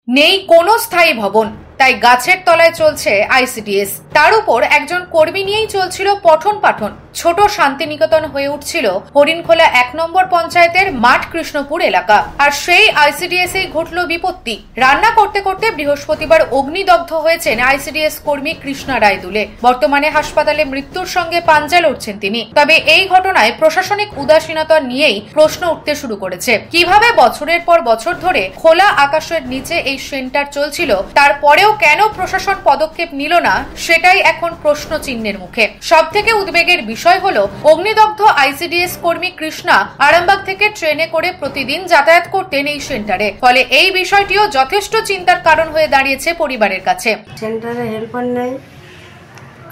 নেই কোনো স্থায়ী ভবন, তাই গাছের তলায় চলছে আইসিডিএস। তার উপর একজন কর্মী নিয়েই চলছিল পঠন পাঠন। ছোট শান্তিনিকেতন হয়ে উঠছিল হরিণখোলা 1 নম্বর পঞ্চায়েতের মাঠ কৃষ্ণপুর এলাকা। আর সেই আইসিডিএস এই ঘটল বিপত্তি। রান্না করতে করতে বৃহস্পতিবার অগ্নিদগ্ধ হয়েছেন আইসিডিএস কর্মী কৃষ্ণা রায়দুলে। বর্তমানে হাসপাতালে মৃত্যুর সঙ্গে পাঞ্জা লড়ছেন তিনি। তবে এই ঘটনায় প্রশাসনিক উদাসীনতা নিয়েই প্রশ্ন উঠতে শুরু করেছে। কিভাবে বছরের পর বছর ধরে খোলা আকাশের নিচে এই সেন্টার চলছিল, তারপরেও কেন প্রশাসন পদক্ষেপ নিল না, সেটাই এখন প্রশ্ন চিহ্নের মুখে। সবথেকে উদ্বেগের বিষয় হলো অগ্নিদগ্ধ আইসিডিএস কর্মী কৃষ্ণা আরামবাগ থেকে ট্রেনে করে প্রতিদিন যাতায়াত করতেন এই সেন্টারে। ফলে এই বিষয়টিও যথেষ্ট চিন্তার কারণ হয়ে দাঁড়িয়েছে পরিবারের কাছে। সেন্টারে হেল্পার নেই,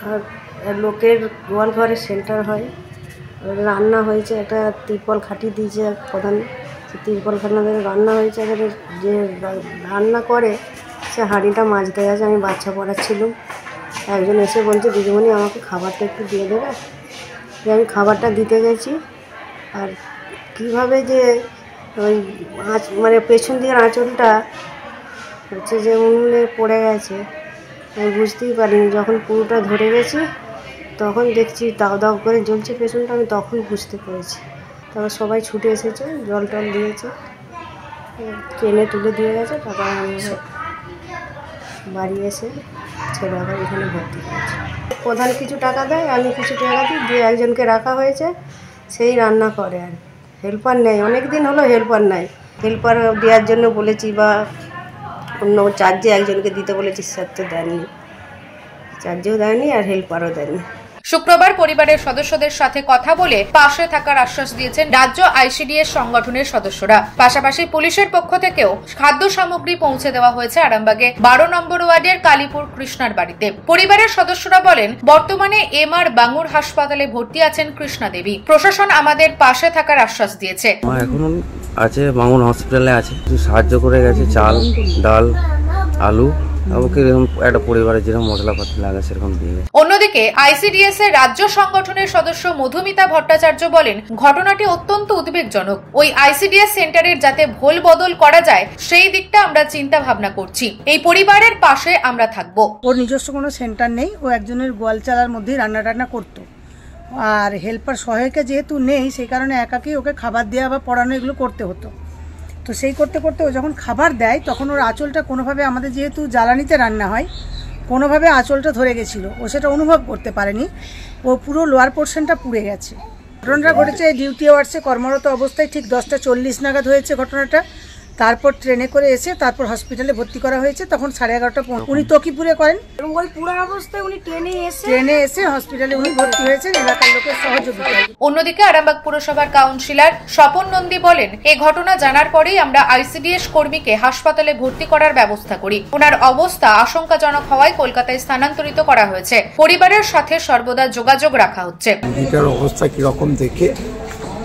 আর লোকের গোয়াল ঘরে সেন্টার হয়। রান্না হয়েছে, একটা তিরপল খাটিয়ে দিয়েছে প্রধান, তিরপল খাটানো রান্না হয়েছে। এবারে যে রান্না করে সে হাঁড়িটা মাজতে গেছে। আমি বাচ্চা পড়াচ্ছিলাম, একজন এসে বলছে দিদিমণি আমাকে খাবারটা একটু দিয়ে দেবে। যে আমি খাবারটা দিতে গেছি, আর কিভাবে যে ওই মানে পেছন দিকের আঁচলটা হচ্ছে যে উনুনে পড়ে গেছে আমি বুঝতেই পারিনি। যখন পুরোটা ধরে গেছি তখন দেখছি দাও দাও করে জ্বলছে পেছনটা, আমি তখন বুঝতে পেরেছি। তারপর সবাই ছুটে এসেছে, জল টল দিয়েছে, ট্রেনে তুলে দিয়ে গেছে। তারপর আমি বাড়ি এসে ছেলে আবার এখানে ভর্তি করেছে। প্রধান কিছু টাকা দেয়, আমি কিছু টাকা দিই, দিয়ে একজনকে রাখা হয়েছে, সেই রান্না করে। আর হেল্পার নেই, অনেক দিন হলো হেল্পার নাই। হেল্পার দেওয়ার জন্য বলেছি, বা অন্য চার্জে একজনকে দিতে বলেছি, স্যার তো দেননি, চার্জেও দেয়নি আর হেল্পারও দেয়নি। শুক্রবার পরিবারের সদস্যদের সাথে কথা বলে পাশে থাকার আশ্বাস দিয়েছেন রাজ্য আইসিডিএস সংগঠনের সদস্যরা। পাশাপাশি পুলিশের পক্ষ থেকেও খাদ্য সামগ্রী পৌঁছে দেওয়া হয়েছে আরামবাগে 12 নম্বর ওয়ার্ডের কালীপুর কৃষ্ণার বাড়িতে। পরিবারের সদস্যরা বলেন, বর্তমানে এমআর বাঙ্গুর হাসপাতালে ভর্তি আছেন কৃষ্ণা দেবী। প্রশাসন আমাদের পাশে থাকার আশ্বাস দিয়েছে। এখন আছে বাঙ্গুর হসপিটালে আছে, সাহায্য করে গেছে, চাল ডাল আলু একটা পরিবারের যেরকম মশলাপাতি লাগে সেরকম দিয়ে। অন্যদিকে আইসিডিএস এর রাজ্য সংগঠনের সদস্য মধুমিতা ভট্টাচার্য বলেন, ঘটনাটি অত্যন্ত উদ্বেগজনক। ওই আইসিডিএস সেন্টারের যাতে ভোল বদল করা যায় সেই দিকটা আমরা চিন্তা ভাবনা করছি। এই পরিবারের পাশে আমরা থাকবো। ওর নিজস্ব কোনো সেন্টার নেই, ও একজনের গোয়াল চালার মধ্যেই রান্না টান্না করতো। আর হেল্পার সহায়িকা যেহেতু নেই, সেই কারণে একাকেই ওকে খাবার দেওয়া বা পড়ানো এগুলো করতে হতো। তো সেই করতে করতে ও যখন খাবার দেয় তখন ওর আঁচলটা কোনোভাবে, আমাদের যেহেতু জ্বালানিতে রান্না হয়, কোনোভাবে আঁচলটা ধরে গেছিলো। ও সেটা অনুভব করতে পারেনি, ও পুরো লোয়ার পোর্শনটা পুড়ে গেছে। ঘটনাটা ঘটেছে ডিউটি আওয়ার্সে কর্মরত অবস্থায়, ঠিক 10টা 40 নাগাদ হয়েছে ঘটনাটা। তারপর ট্রেনে করে এসে তারপর হসপিটালে ভর্তি করা হয়েছে। তখন 11:30 উনি তকিপুরে করেন, এবং ওই পুরো অবস্থায় উনি ট্রেনে এসে হসপিটালে উনি ভর্তি হয়েছেন এলাকার লোকের সহযোগিতায়। অন্যদিকে আরামবাগ পুরসভার কাউন্সিলর স্বপন নন্দী বলেন, এই ঘটনা জানার পরেই আমরা আইসিডিএস কর্মীকে হাসপাতালে ভর্তি করার ব্যবস্থা করি। ওনার অবস্থা আশঙ্কাজনক হওয়ায় কলকাতায় স্থানান্তরিত করা হয়েছে। পরিবারের সাথে সর্বদা যোগাযোগ রাখা হচ্ছে। এটার অবস্থা কিরকম দেখে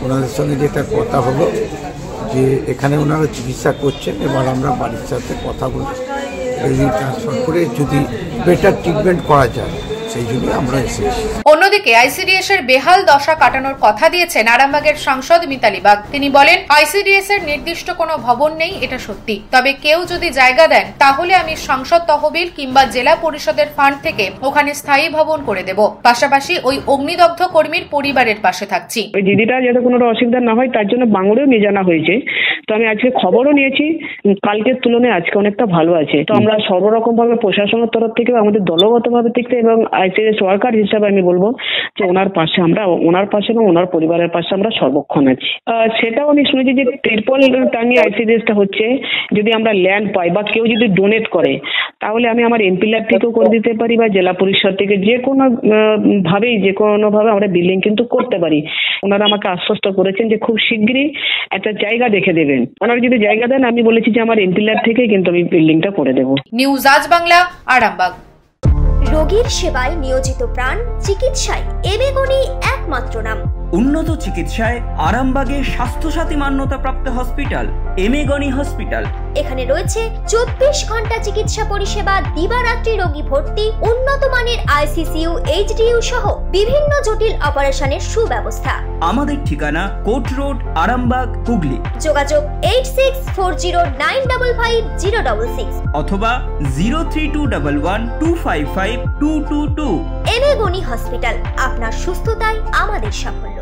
ওনাদের সঙ্গে যেটা কথা হলো যে এখানে ওনারা চিকিৎসা করছেন, এবার আমরা বাড়ির সাথে কথা বলে ট্রান্সফার করে যদি বেটার ট্রিটমেন্ট করা যায় সেই জন্য আমরা এসেছি। অন্যদিকে আইসিডিএস এর বেহাল দশা কাটানোর কথা দিয়েছেন আরামবাগের সাংসদ মিতালি বাগ। তিনি বলেন, আইসিডিএস এর নির্দিষ্ট কোনো ভবন নেই, এটা সত্যি। তবে কেউ যদি জায়গা দেন তাহলে আমি সংসদ তহবিল কিংবা জেলা পরিষদের ফান্ড থেকে ওখানে স্থায়ী ভবন করে দেব। পাশাপাশি ওই অগ্নিদগ্ধ কর্মীর পরিবারের পাশে থাকছি। ওই দিদিটা যাতে কোনো অসুবিধা না হয় তার জন্য বাঙ্গুরেও নিয়ে জানা হয়েছে। তো আমি আজকে খবরও নিয়েছি, কালকের তুলনায় আজকে অনেকটা ভালো আছে। তো আমরা সর্বরকম ভাবে প্রশাসনের তরফ থেকে, আমাদের দলগত ভাবে থেকে এবং আইসিডিএস ওয়ার্কার হিসাবে আমি বলবো যে ওনার পাশে আমরা, ওনার পাশে এবং ওনার পরিবারের পাশে আমরা সর্বক্ষণ আছি। সেটাও আমি শুনেছি যে তিরপল টাঙিয়ে আইসিডিএসটা হচ্ছে। যদি আমরা ল্যান্ড পাই বা কেউ যদি ডোনেট করে তাহলে আমি আমার এমপি ল্যাব থেকেও করে দিতে পারি বা জেলা পরিষদ থেকে যে কোনো ভাবে আমরা বিল্ডিং কিন্তু করতে পারি। ওনারা আমাকে আশ্বস্ত করেছেন যে খুব শিগগিরই একটা জায়গা দেখে দেবেন। ওনারা যদি জায়গা দেন আমি বলেছি যে আমার এমপি ল্যাব থেকে কিন্তু আমি বিল্ডিংটা করে দেবো। নিউজ আজ বাংলা, আরামবাগ। রোগীর সেবায় নিয়োজিত প্রাণ, চিকিৎসায় এবেগুনি একমাত্র নাম। উন্নত চিকিৎসায় আরামবাগে স্বাস্থ্যসাথী মান্যতাপ্রাপ্ত হসপিটাল এমেগনি হসপিটাল। এখানে রয়েছে 24 ঘন্টা চিকিৎসা পরিষেবা, দিবারাত্রি রোগী ভর্তি, উন্নত মানের আইসিসিইউ, এইচডিইউ সহ বিভিন্ন জটিল অপারেশনের সুব্যবস্থা। আমাদের ঠিকানা কোট রোড, আরামবাগ, হুগলি। যোগাযোগ 8640955066 অথবা 03211255222। এমেগনি হসপিটাল, আপনার সুস্থতাই আমাদের সাফল্য।